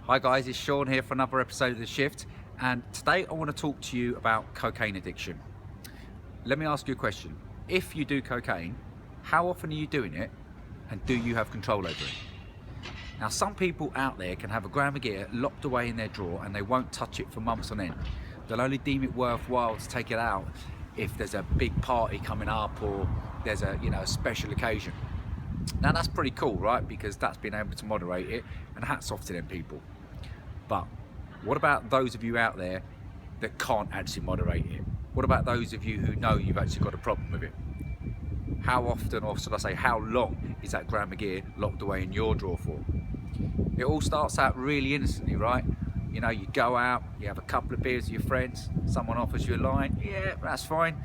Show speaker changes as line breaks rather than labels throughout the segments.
Hi guys, it's Sean here for another episode of The Shift, and today I want to talk to you about cocaine addiction. Let me ask you a question. If you do cocaine, how often are you doing it, and do you have control over it? Now, some people out there can have a gram of gear locked away in their drawer and they won't touch it for months on end. They'll only deem it worthwhile to take it out if there's a big party coming up or there's a special occasion. Now that's pretty cool, right? Because that's been able to moderate it, and hats off to them people. But what about those of you out there that can't actually moderate it? What about those of you who know you've actually got a problem with it? How often, or should I say how long, is that gram of gear locked away in your drawer for? It all starts out really innocently, right? You know, you go out, you have a couple of beers with your friends, someone offers you a line, yeah, that's fine.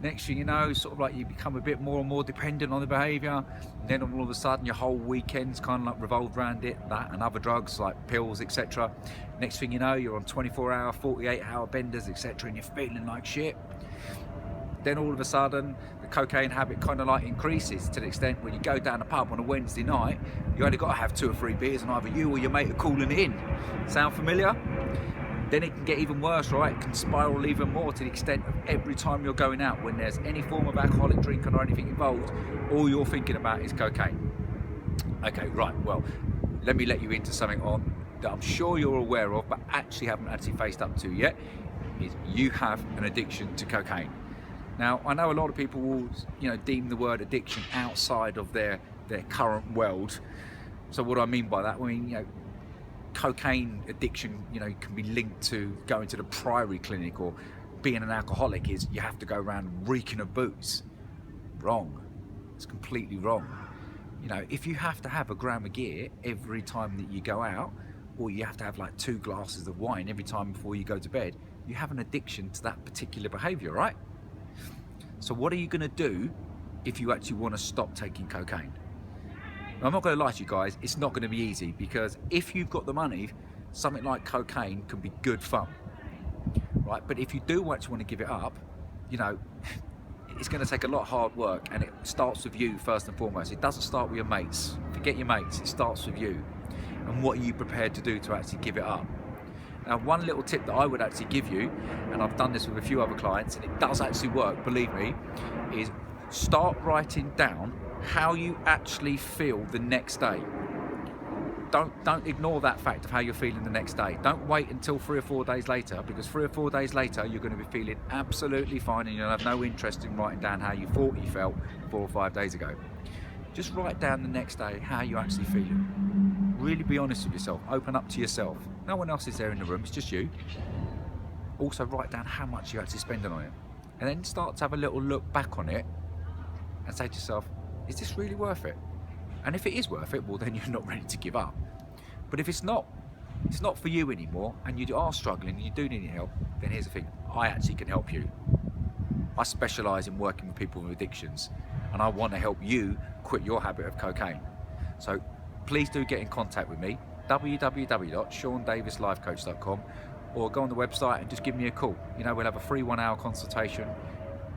Next thing you know, sort of like you become a bit more and more dependent on the behaviour, and then all of a sudden your whole weekend's kind of like revolved around it, that and other drugs like pills, etc. Next thing you know, you're on 24-hour, 48-hour benders, etc., and you're feeling like shit. Then all of a sudden the cocaine habit kind of like increases to the extent when you go down a pub on a Wednesday night, you only got to have 2 or 3 beers and either you or your mate are calling it in. Sound familiar? Then it can get even worse, right? It can spiral even more to the extent of every time you're going out, when there's any form of alcoholic drinking or anything involved, all you're thinking about is cocaine. Okay, right, well, let me let you into something on that I'm sure you're aware of, but haven't actually faced up to yet, is you have an addiction to cocaine. Now, I know a lot of people will, deem the word addiction outside of their current world. So what do I mean by that? I mean, cocaine addiction, can be linked to going to the Priory clinic, or being an alcoholic is you have to go around reeking of booze. Wrong. It's completely wrong. If you have to have a gram of gear every time that you go out, or you have to have like 2 glasses of wine every time before you go to bed, you have an addiction to that particular behavior, right? So what are you going to do if you actually want to stop taking cocaine? Now, I'm not going to lie to you guys, it's not going to be easy, because if you've got the money, something like cocaine can be good fun, right? But if you do actually want to give it up, it's going to take a lot of hard work, and it starts with you first and foremost. It doesn't start with your mates. Forget your mates, it starts with you. And what are you prepared to do to actually give it up? Now, one little tip that I would actually give you, and I've done this with a few other clients, and it does actually work, believe me, is start writing down how you actually feel the next day. Don't ignore that fact of how you're feeling the next day. Don't wait until 3 or 4 days later, because 3 or 4 days later you're going to be feeling absolutely fine, and you'll have no interest in writing down how you thought you felt 4 or 5 days ago. Just write down the next day how you're actually feeling. Really be honest with yourself. Open up to yourself. No one else is there in the room, it's just you. Also write down how much you're actually spending on it, and then start to have a little look back on it and say to yourself, is this really worth it? And if it is worth it, well, then you're not ready to give up. But if it's not for you anymore, and you are struggling and you do need help, then here's the thing, I actually can help you. I specialise in working with people with addictions, and I want to help you quit your habit of cocaine. So please do get in contact with me, www.seandavislifecoach.com, or go on the website and just give me a call. We'll have a free 1-hour consultation.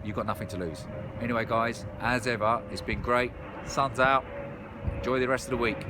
You've got nothing to lose. Anyway guys, as ever, it's been great. Sun's out. Enjoy the rest of the week.